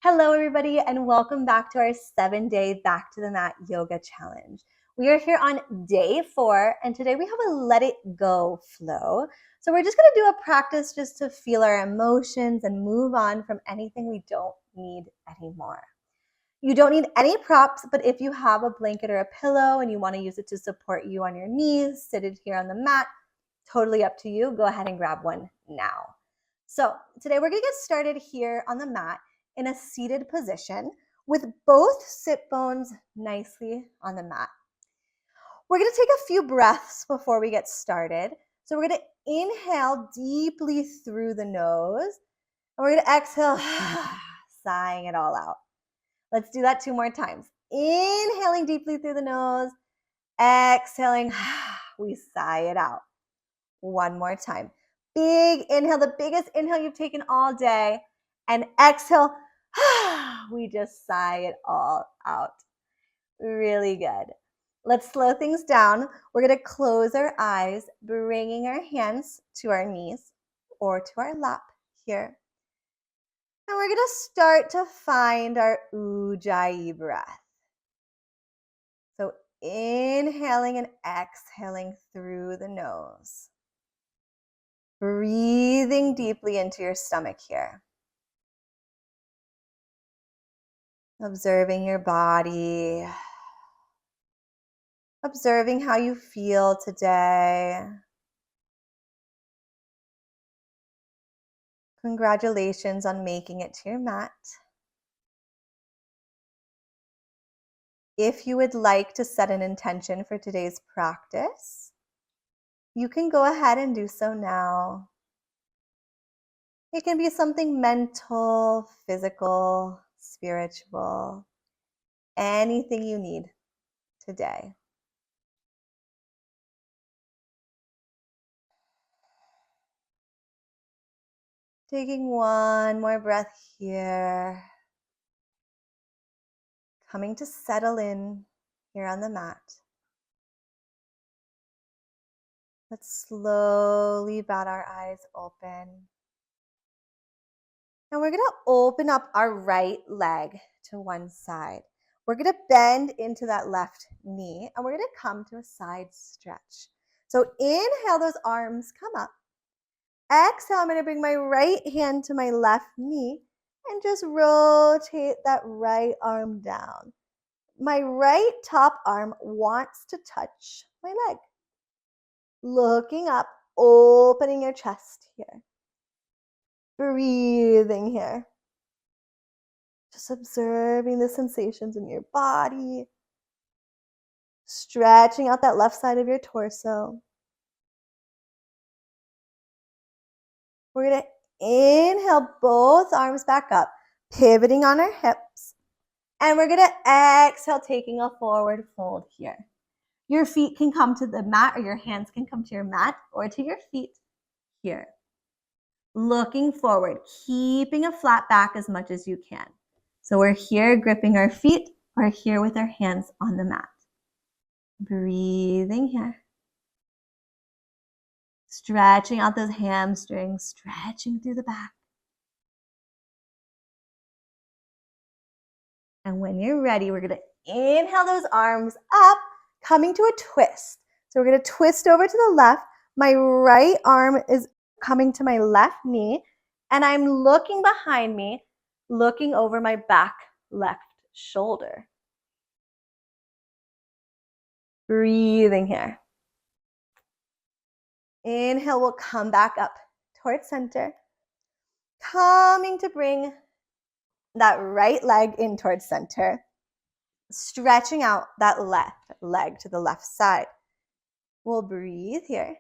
Hello, everybody, and welcome back to our 7-day Back to the Mat Yoga Challenge. We are here on day 4, and today we have a let it go flow. So we're just going to do a practice just to feel our emotions and move on from anything we don't need anymore. You don't need any props, but if you have a blanket or a pillow and you want to use it to support you on your knees, seated here on the mat, totally up to you. Go ahead and grab one now. So today we're going to get started here on the mat in a seated position with both sit bones nicely on the mat. We're going to take a few breaths before we get started. So we're going to inhale deeply through the nose, and we're going to exhale, sighing it all out. Let's do that 2 more times. Inhaling deeply through the nose, exhaling, we sigh it out. 1 more time. Big inhale, the biggest inhale you've taken all day, and exhale, we just sigh it all out. Really good. Let's slow things down. We're going to close our eyes, bringing our hands to our knees or to our lap here. And we're going to start to find our Ujjayi breath. So inhaling and exhaling through the nose. Breathing deeply into your stomach here. Observing your body. Observing how you feel today. Congratulations on making it to your mat. If you would like to set an intention for today's practice, you can go ahead and do so now. It can be something mental, physical, spiritual, anything you need today. Taking one more breath here. Coming to settle in here on the mat. Let's slowly bat our eyes open. And we're going to open up our right leg to one side. We're going to bend into that left knee, and we're going to come to a side stretch. So inhale, those arms come up. Exhale, I'm going to bring my right hand to my left knee and just rotate that right arm down. My right top arm wants to touch my leg. Looking up, opening your chest here. Breathing here. Just observing the sensations in your body. Stretching out that left side of your torso. We're going to inhale both arms back up, pivoting on our hips. And we're going to exhale, taking a forward fold here. Your feet can come to the mat, or your hands can come to your mat or to your feet here. Looking forward, keeping a flat back as much as you can. So we're here gripping our feet, or here with our hands on the mat. Breathing here. Stretching out those hamstrings, stretching through the back. And when you're ready, we're going to inhale those arms up, coming to a twist. So we're going to twist over to the left. My right arm is coming to my left knee, and I'm looking behind me, looking over my back left shoulder. Breathing here. Inhale, we'll come back up towards center. Coming to bring that right leg in towards center. Stretching out that left leg to the left side. We'll breathe here.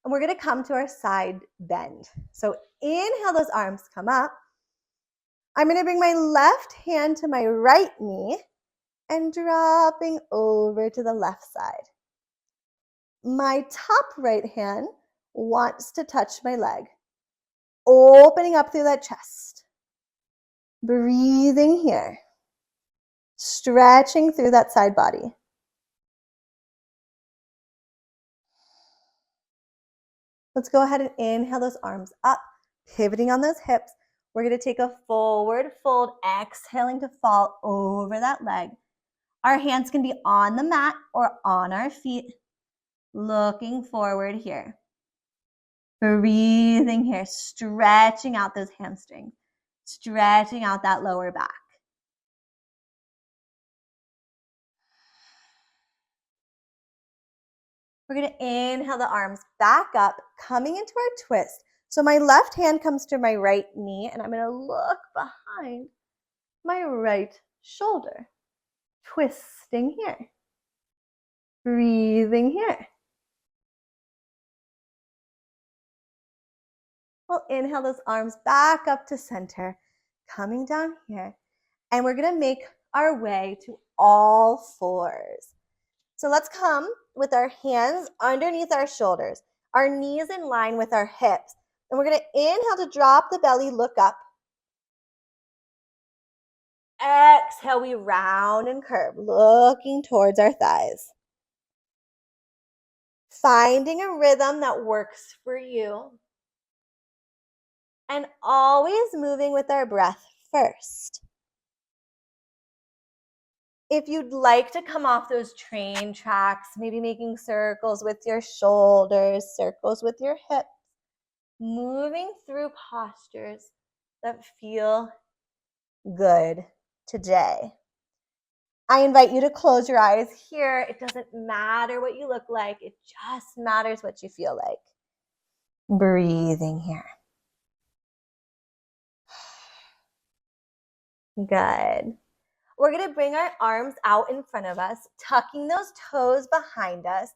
And we're going to come to our side bend. So inhale, those arms come up. I'm going to bring my left hand to my right knee and dropping over to the left side. My top right hand wants to touch my leg, opening up through that chest. Breathing here, stretching through that side body. Let's go ahead and inhale those arms up, pivoting on those hips. We're going to take a forward fold, exhaling to fall over that leg. Our hands can be on the mat or on our feet, looking forward here. Breathing here, stretching out those hamstrings, stretching out that lower back. We're going to inhale the arms back up, coming into our twist. So my left hand comes to my right knee, and I'm going to look behind my right shoulder. Twisting here. Breathing here. We'll inhale those arms back up to center, coming down here. And we're going to make our way to all fours. So let's come with our hands underneath our shoulders, our knees in line with our hips. And we're going to inhale to drop the belly, look up. Exhale, we round and curve, looking towards our thighs. Finding a rhythm that works for you. And always moving with our breath first. If you'd like to come off those train tracks, maybe making circles with your shoulders, circles with your hips, moving through postures that feel good today. I invite you to close your eyes here. It doesn't matter what you look like. It just matters what you feel like. Breathing here. Good. We're going to bring our arms out in front of us, tucking those toes behind us,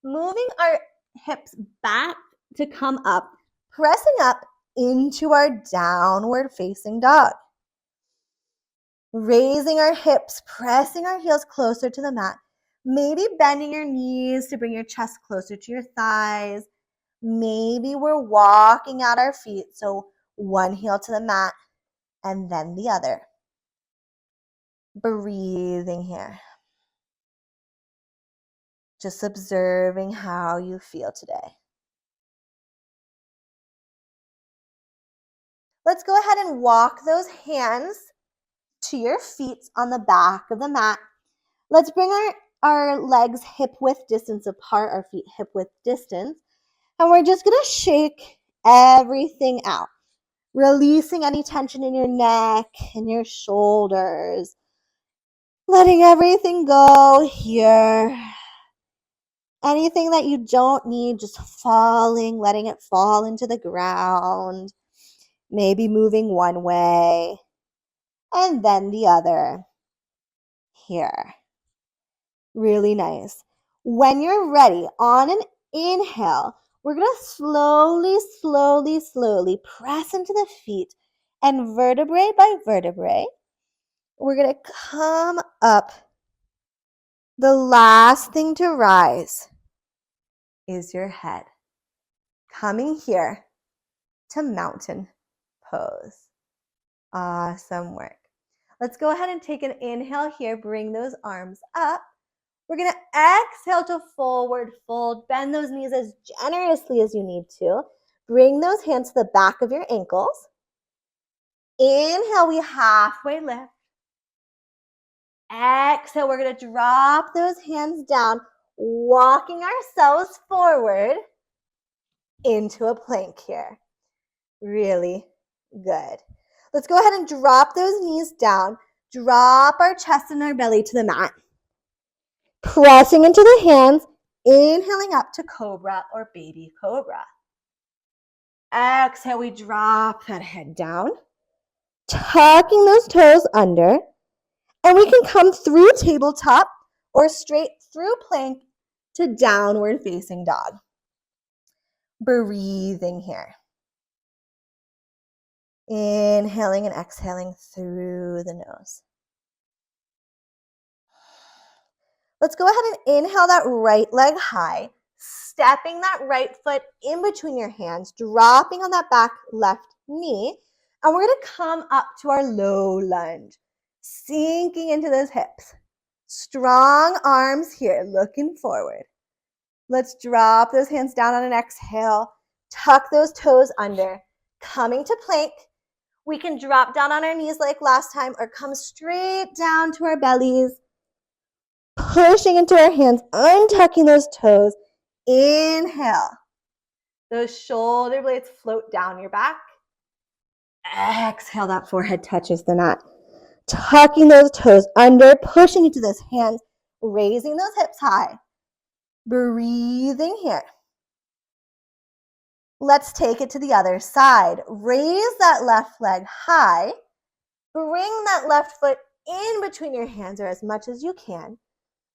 moving our hips back to come up, pressing up into our downward facing dog. Raising our hips, pressing our heels closer to the mat, maybe bending your knees to bring your chest closer to your thighs. Maybe we're walking out our feet, so one heel to the mat and then the other. Breathing here. Just observing how you feel today. Let's go ahead and walk those hands to your feet on the back of the mat. Let's bring our legs hip width distance apart, our feet hip width distance. And we're just going to shake everything out. Releasing any tension in your neck and your shoulders. Letting everything go here. Anything that you don't need, just falling, letting it fall into the ground. Maybe moving one way and then the other. Here. Really nice. When you're ready, on an inhale, we're going to slowly, slowly, slowly press into the feet, and vertebrae by vertebrae, we're going to come up. The last thing to rise is your head. Coming here to mountain pose. Awesome work. Let's go ahead and take an inhale here. Bring those arms up. We're going to exhale to forward fold. Bend those knees as generously as you need to. Bring those hands to the back of your ankles. Inhale, we halfway lift. Exhale, we're going to drop those hands down, walking ourselves forward into a plank here. Really good. Let's go ahead and drop those knees down. Drop our chest and our belly to the mat. Pressing into the hands, inhaling up to cobra or baby cobra. Exhale, we drop that head down, tucking those toes under, and we can come through tabletop or straight through plank to downward facing dog. Breathing here. Inhaling and exhaling through the nose. Let's go ahead and inhale that right leg high, stepping that right foot in between your hands, dropping on that back left knee, and we're going to come up to our low lunge, sinking into those hips. Strong arms here, looking forward. Let's drop those hands down on an exhale, tuck those toes under, coming to plank. We can drop down on our knees like last time or come straight down to our bellies, pushing into our hands, untucking those toes. Inhale. Those shoulder blades float down your back. Exhale, that forehead touches the mat. Tucking those toes under, pushing into those hands, raising those hips high. Breathing here. Let's take it to the other side. Raise that left leg high. Bring that left foot in between your hands or as much as you can.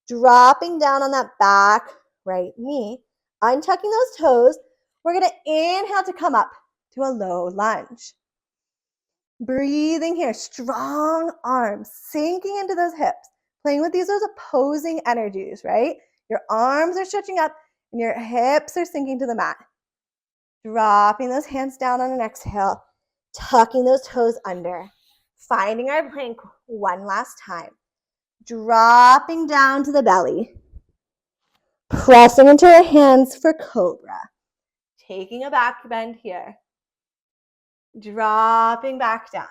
Dropping down on that back right knee. Untucking those toes. We're going to inhale to come up to a low lunge. Breathing here. Strong arms sinking into those hips. Playing with those opposing energies, right? Your arms are stretching up and your hips are sinking to the mat. Dropping those hands down on an exhale, tucking those toes under, finding our plank one last time, dropping down to the belly, pressing into our hands for cobra, taking a back bend here, dropping back down,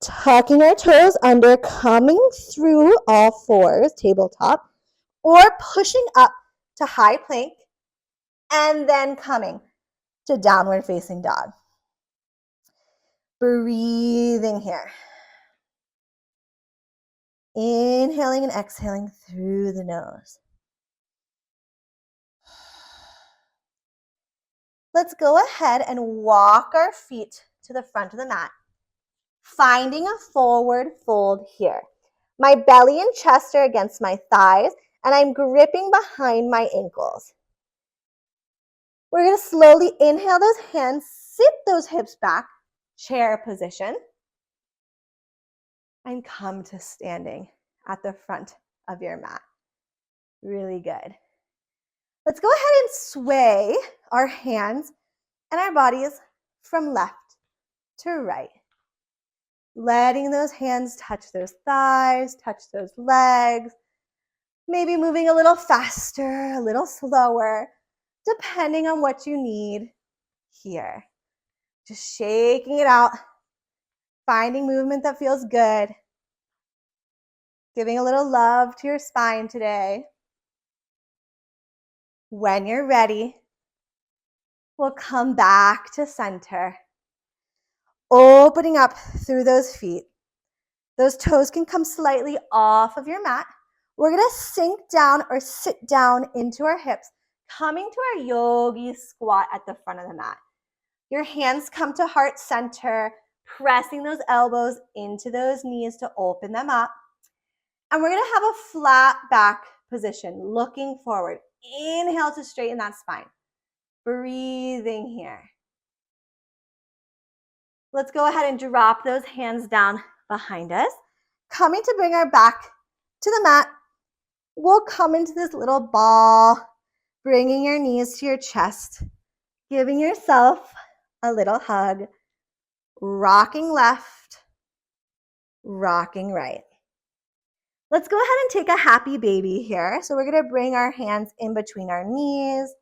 tucking our toes under, coming through all fours, tabletop, or pushing up to high plank, and then coming to downward facing dog. Breathing here. Inhaling and exhaling through the nose. Let's go ahead and walk our feet to the front of the mat, finding a forward fold here. My belly and chest are against my thighs, and I'm gripping behind my ankles. We're going to slowly inhale those hands, sit those hips back, chair position, and come to standing at the front of your mat. Really good. Let's go ahead and sway our hands and our bodies from left to right. Letting those hands touch those thighs, touch those legs, maybe moving a little faster, a little slower, depending on what you need here. Just shaking it out, finding movement that feels good, giving a little love to your spine today. When you're ready, we'll come back to center, opening up through those feet. Those toes can come slightly off of your mat. We're going to sink down or sit down into our hips, coming to our yogi squat at the front of the mat. Your hands come to heart center, pressing those elbows into those knees to open them up. And we're going to have a flat back position, looking forward. Inhale to straighten that spine. Breathing here. Let's go ahead and drop those hands down behind us. Coming to bring our back to the mat, we'll come into this little ball, bringing your knees to your chest, giving yourself a little hug, rocking left, rocking right. Let's go ahead and take a happy baby here. So we're going to bring our hands in between our knees,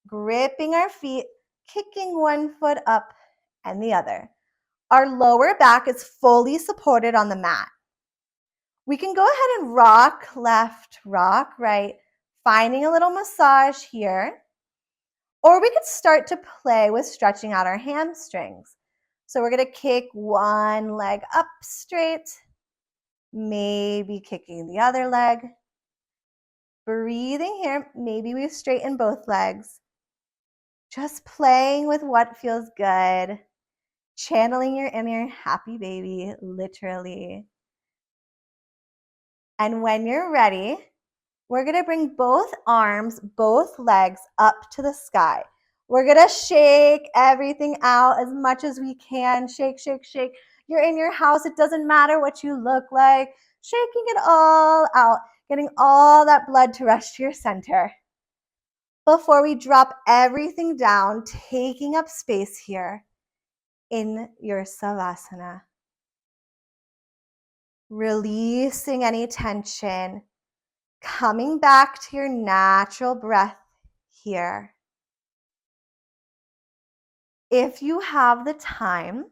gripping our feet, kicking one foot up and the other. Our lower back is fully supported on the mat. We can go ahead and rock left, rock right, finding a little massage here. Or we could start to play with stretching out our hamstrings. So we're going to kick one leg up straight, maybe kicking the other leg. Breathing here, maybe we straighten both legs. Just playing with what feels good. Channeling your inner happy baby, literally. And when you're ready, we're going to bring both arms, both legs up to the sky. We're going to shake everything out as much as we can. Shake, shake, shake. You're in your house. It doesn't matter what you look like. Shaking it all out, getting all that blood to rush to your center. Before we drop everything down, taking up space here in your savasana. Releasing any tension, coming back to your natural breath here. If you have the time,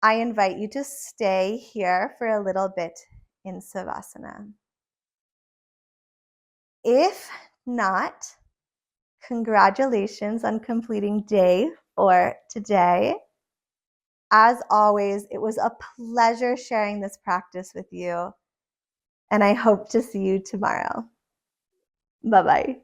I invite you to stay here for a little bit in Savasana. If not, congratulations on completing day 4 today. As always, it was a pleasure sharing this practice with you, and I hope to see you tomorrow. Bye-bye.